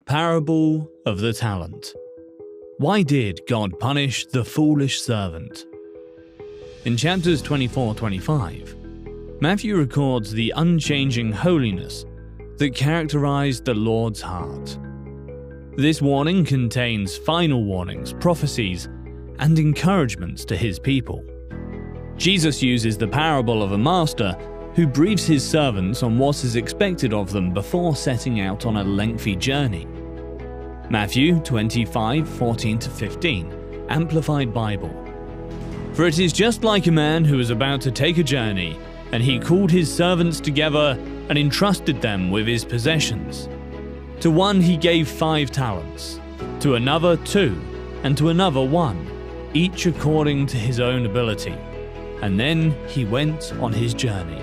Parable of the Talent. Why did God punish the foolish servant? In chapters 24-25, Matthew records the unchanging holiness that characterized the Lord's heart. This warning contains final warnings, prophecies, and encouragements to his people. Jesus uses the parable of a master who briefs his servants on what is expected of them before setting out on a lengthy journey. Matthew 25:14-15, Amplified Bible. For it is just like a man who was about to take a journey, and he called his servants together and entrusted them with his possessions. To one he gave 5 talents, to another 2, and to another 1, each according to his own ability. And then he went on his journey.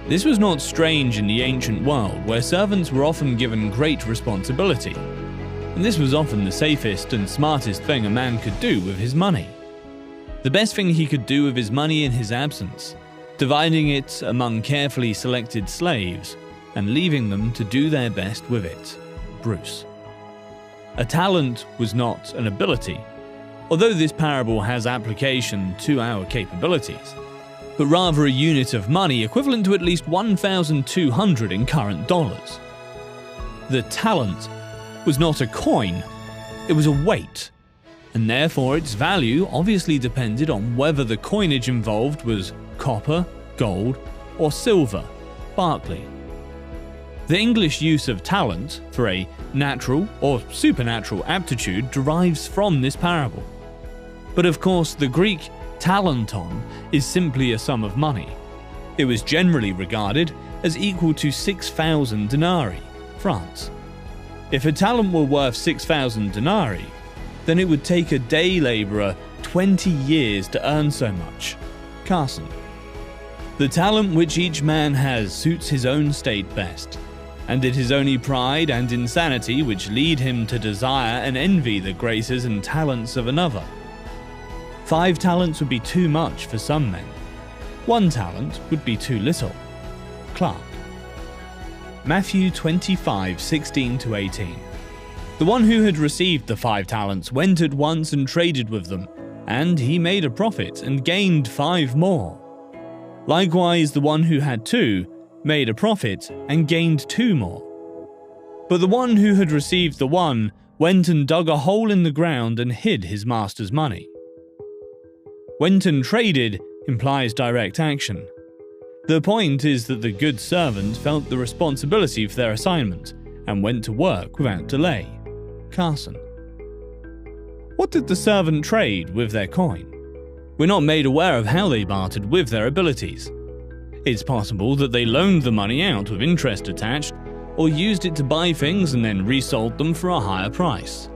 This was not strange in the ancient world, where servants were often given great responsibility, and this was often the safest and smartest thing a man could do with his money. The best thing he could do with his money in his absence, dividing it among carefully selected slaves and leaving them to do their best with it. Bruce. A talent was not an ability, although this parable has application to our capabilities, but rather a unit of money equivalent to at least 1,200 in current dollars. The talent was not a coin, it was a weight, and therefore its value obviously depended on whether the coinage involved was copper, gold, or silver, Barclay. The English use of talent for a natural or supernatural aptitude derives from this parable. But of course, the Greek talenton is simply a sum of money. It was generally regarded as equal to 6,000 denarii, France. If a talent were worth 6,000 denarii, then it would take a day labourer 20 years to earn so much. Carson. The talent which each man has suits his own state best, and it is only pride and insanity which lead him to desire and envy the graces and talents of another. 5 talents would be too much for some men. 1 talent would be too little. Clark. Matthew 25:16-18. The one who had received the 5 talents went at once and traded with them, and he made a profit and gained 5 more. Likewise, the one who had 2 made a profit and gained 2 more. But the one who had received the 1 went and dug a hole in the ground and hid his master's money. Went and traded implies direct action. The point is that the good servant felt the responsibility for their assignment and went to work without delay. Carson. What did the servant trade with their coin? We're not made aware of how they bartered with their abilities. It's possible that they loaned the money out with interest attached, or used it to buy things and then resold them for a higher price.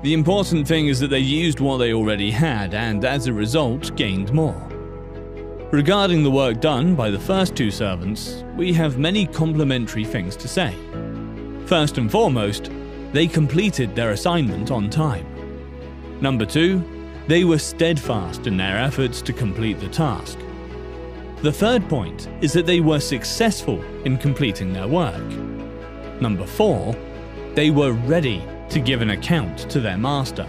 The important thing is that they used what they already had and, as a result, gained more. Regarding the work done by the first 2 servants, we have many complimentary things to say. First and foremost, they completed their assignment on time. Number 2, they were steadfast in their efforts to complete the task. The third point is that they were successful in completing their work. Number 4, they were ready to give an account to their master.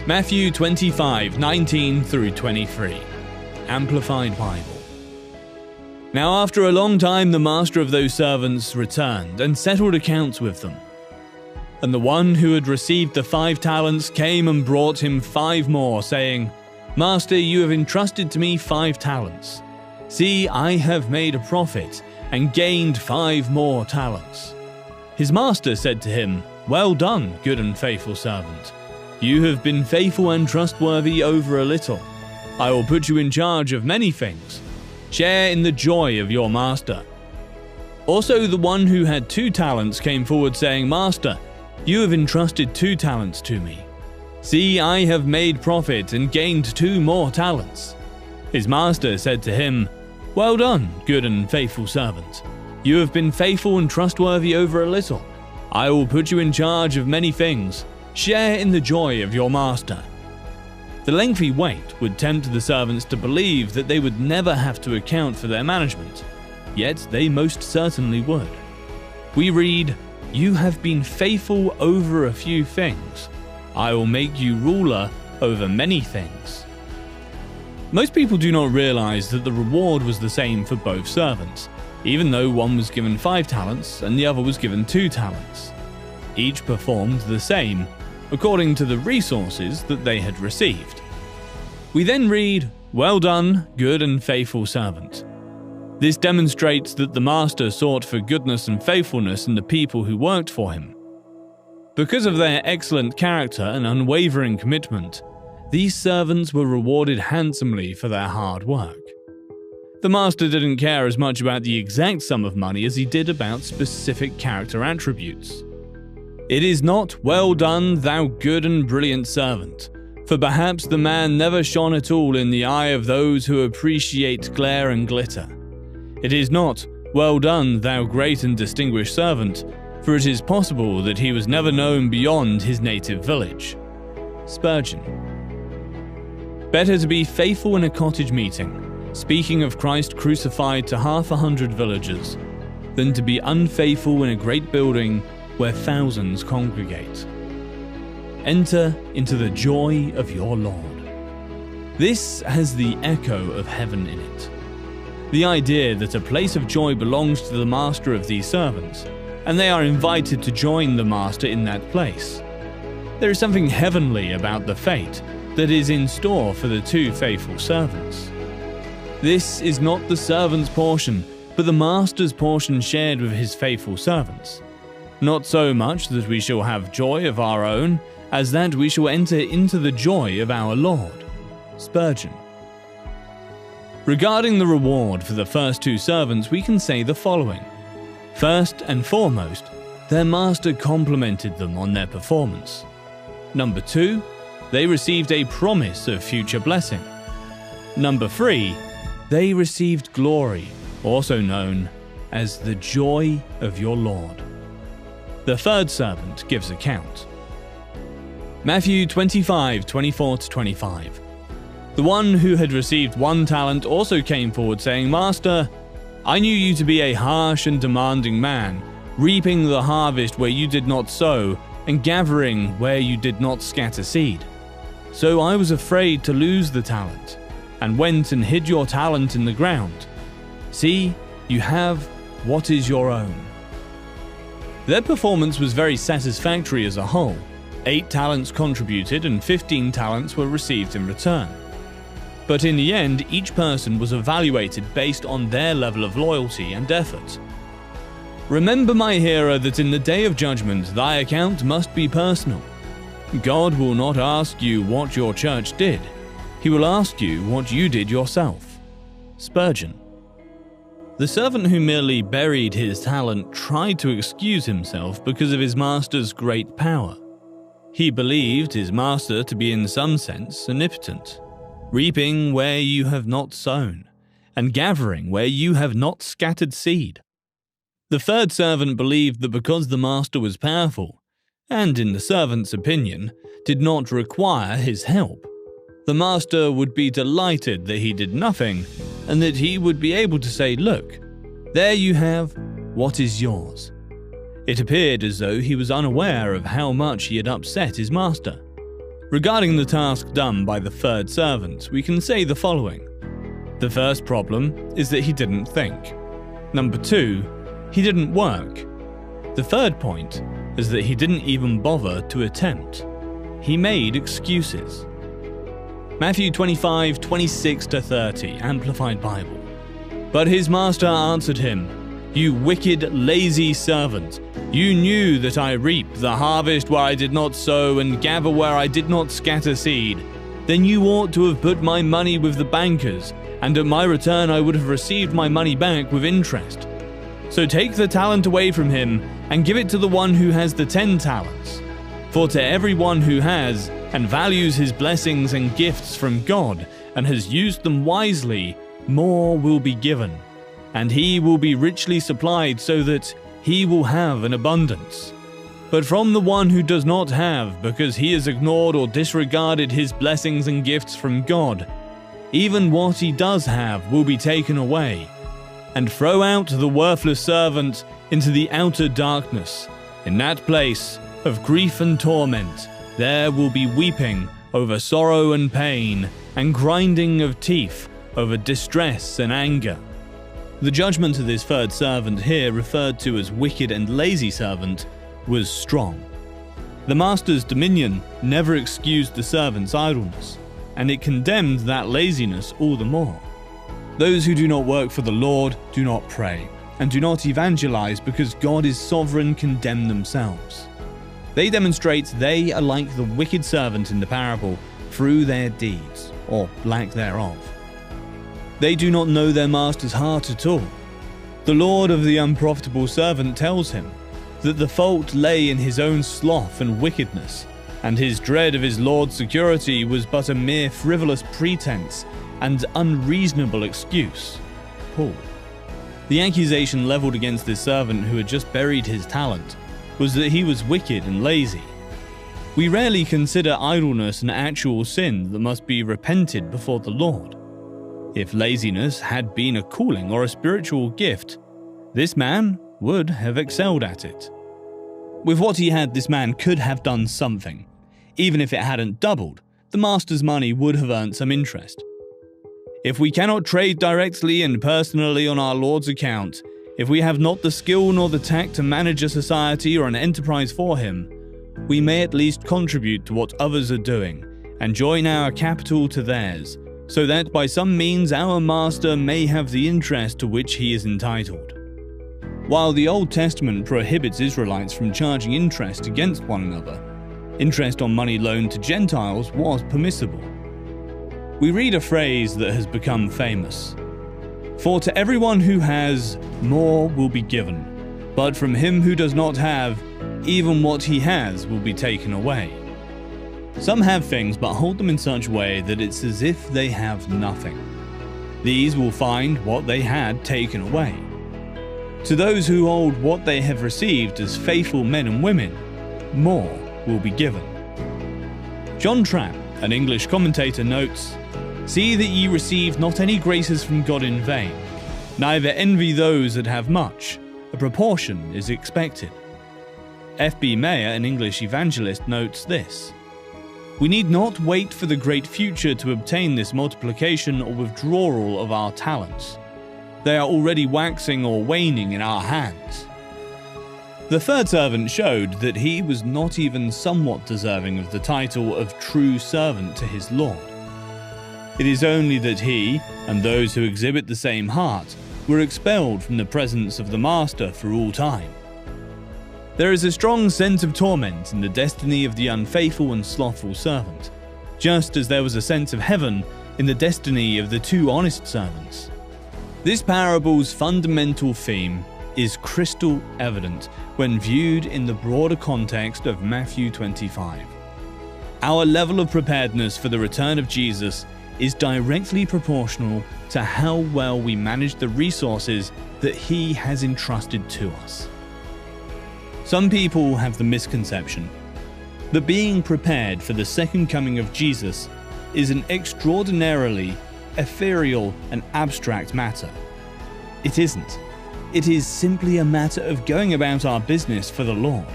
Matthew 25:19-23, Amplified Bible. Now after a long time the master of those servants returned and settled accounts with them. And the one who had received the 5 talents came and brought him 5 more, saying, Master, you have entrusted to me 5 talents. See, I have made a profit and gained 5 more talents. His master said to him, Well done, good and faithful servant. You have been faithful and trustworthy over a little. I will put you in charge of many things. Share in the joy of your master. Also the one who had 2 talents came forward saying, Master, you have entrusted 2 talents to me. See, I have made profit and gained 2 more talents. His master said to him, Well done, good and faithful servant. You have been faithful and trustworthy over a little. I will put you in charge of many things. Share in the joy of your master. The lengthy wait would tempt the servants to believe that they would never have to account for their management, yet they most certainly would. We read, You have been faithful over a few things. I will make you ruler over many things." Most people do not realize that the reward was the same for both servants, even though one was given 5 talents and the other was given 2 talents. Each performed the same, according to the resources that they had received. We then read, "Well done, good and faithful servant." This demonstrates that the master sought for goodness and faithfulness in the people who worked for him. Because of their excellent character and unwavering commitment, these servants were rewarded handsomely for their hard work. The master didn't care as much about the exact sum of money as he did about specific character attributes. "It is not, 'Well done, thou good and brilliant servant,' for perhaps the man never shone at all in the eye of those who appreciate glare and glitter. It is not, 'Well done, thou great and distinguished servant,' for it is possible that he was never known beyond his native village." Spurgeon. Better to be faithful in a cottage meeting, speaking of Christ crucified to 100 villagers, than to be unfaithful in a great building where thousands congregate. Enter into the joy of your Lord. This has the echo of heaven in it. The idea that a place of joy belongs to the master of these servants, and they are invited to join the master in that place. There is something heavenly about the fate that is in store for the 2 faithful servants. This is not the servant's portion, but the master's portion shared with his faithful servants. Not so much that we shall have joy of our own, as that we shall enter into the joy of our Lord. Spurgeon. Regarding the reward for the first 2 servants, we can say the following. First and foremost, their master complimented them on their performance. Number 2, they received a promise of future blessing. Number 3, they received glory, also known as the joy of your Lord. The third servant gives account. Matthew 25:24-25. The one who had received 1 talent also came forward saying, "Master, I knew you to be a harsh and demanding man, reaping the harvest where you did not sow, and gathering where you did not scatter seed. So I was afraid to lose the talent, and went and hid your talent in the ground. See, you have what is your own." Their performance was very satisfactory as a whole. 8 talents contributed and 15 talents were received in return. But in the end, each person was evaluated based on their level of loyalty and effort. Remember, my hearer, that in the day of judgment thy account must be personal. God will not ask you what your church did. He will ask you what you did yourself. Spurgeon. The servant who merely buried his talent tried to excuse himself because of his master's great power. He believed his master to be in some sense omnipotent, reaping where you have not sown, and gathering where you have not scattered seed. The third servant believed that because the master was powerful, and in the servant's opinion, did not require his help, the master would be delighted that he did nothing, and that he would be able to say, "Look, there you have what is yours." It appeared as though he was unaware of how much he had upset his master. Regarding the task done by the third servant, we can say the following. The first problem is that he didn't think. Number 2, he didn't work. The third point is that he didn't even bother to attempt. He made excuses. Matthew 25:26-30, Amplified Bible. But his master answered him, "You wicked, lazy servant, you knew that I reap the harvest where I did not sow and gather where I did not scatter seed. Then you ought to have put my money with the bankers, and at my return I would have received my money back with interest. So take the talent away from him and give it to the one who has the 10 talents. For to everyone who has and values his blessings and gifts from God and has used them wisely, more will be given, and he will be richly supplied so that he will have an abundance. But from the one who does not have, because he has ignored or disregarded his blessings and gifts from God, even what he does have will be taken away. And throw out the worthless servant into the outer darkness. In that place of grief and torment, there will be weeping over sorrow and pain, and grinding of teeth over distress and anger. The judgment of this third servant here, referred to as wicked and lazy servant, was strong. The master's dominion never excused the servant's idleness, and it condemned that laziness all the more. Those who do not work for the Lord do not pray, and do not evangelize because God is sovereign condemn themselves. They demonstrate they are like the wicked servant in the parable through their deeds, or lack thereof. They do not know their master's heart at all. The Lord of the unprofitable servant tells him that the fault lay in his own sloth and wickedness, and his dread of his Lord's security was but a mere frivolous pretense and unreasonable excuse. Paul. The accusation leveled against this servant who had just buried his talent was that he was wicked and lazy. We rarely consider idleness an actual sin that must be repented before the Lord. If laziness had been a calling or a spiritual gift, this man would have excelled at it. With what he had, this man could have done something. Even if it hadn't doubled, the master's money would have earned some interest. If we cannot trade directly and personally on our Lord's account, if we have not the skill nor the tact to manage a society or an enterprise for him, we may at least contribute to what others are doing and join our capital to theirs, so that by some means our master may have the interest to which he is entitled. While the Old Testament prohibits Israelites from charging interest against one another, interest on money loaned to Gentiles was permissible. We read a phrase that has become famous: "For to everyone who has, more will be given, but from him who does not have, even what he has will be taken away." Some have things but hold them in such a way that it's as if they have nothing. These will find what they had taken away. To those who hold what they have received as faithful men and women, more will be given. John Trapp, an English commentator, notes, "See that ye receive not any graces from God in vain, neither envy those that have much. A proportion is expected." F.B. Mayer, an English evangelist, notes this: "We need not wait for the great future to obtain this multiplication or withdrawal of our talents. They are already waxing or waning in our hands." The third servant showed that he was not even somewhat deserving of the title of true servant to his Lord. It is only that he, and those who exhibit the same heart, were expelled from the presence of the Master for all time. There is a strong sense of torment in the destiny of the unfaithful and slothful servant, just as there was a sense of heaven in the destiny of the two honest servants. This parable's fundamental theme is crystal evident when viewed in the broader context of Matthew 25. Our level of preparedness for the return of Jesus is directly proportional to how well we manage the resources that he has entrusted to us. Some people have the misconception that being prepared for the second coming of Jesus is an extraordinarily ethereal and abstract matter. It isn't. It is simply a matter of going about our business for the Lord.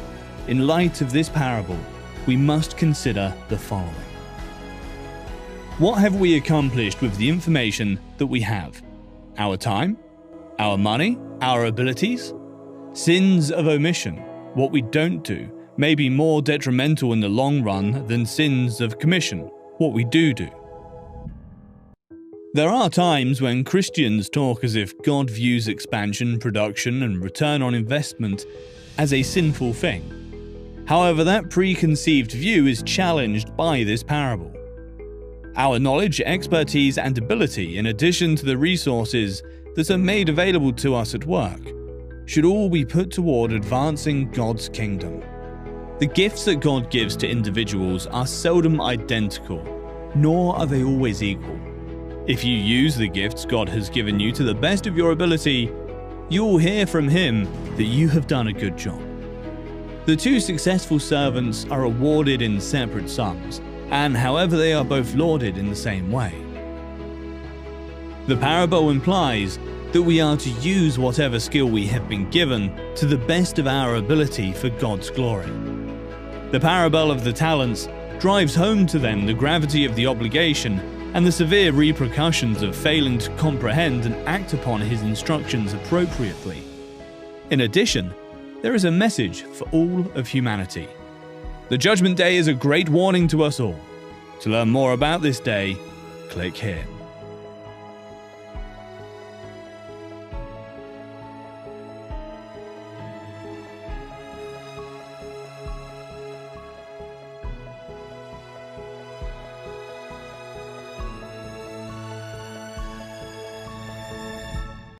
In light of this parable, we must consider the following. What have we accomplished with the information that we have? Our time? Our money? Our abilities? Sins of omission, what we don't do, may be more detrimental in the long run than sins of commission, what we do. There are times when Christians talk as if God views expansion, production, and return on investment as a sinful thing. However, that preconceived view is challenged by this parable. Our knowledge, expertise, and ability, in addition to the resources that are made available to us at work, should all be put toward advancing God's kingdom. The gifts that God gives to individuals are seldom identical, nor are they always equal. If you use the gifts God has given you to the best of your ability, you will hear from Him that you have done a good job. The two successful servants are awarded in separate sums, and however they are both lauded in the same way. The parable implies that we are to use whatever skill we have been given to the best of our ability for God's glory. The parable of the talents drives home to them the gravity of the obligation and the severe repercussions of failing to comprehend and act upon his instructions appropriately. In addition, there is a message for all of humanity. The Judgment Day is a great warning to us all. To learn more about this day, click here.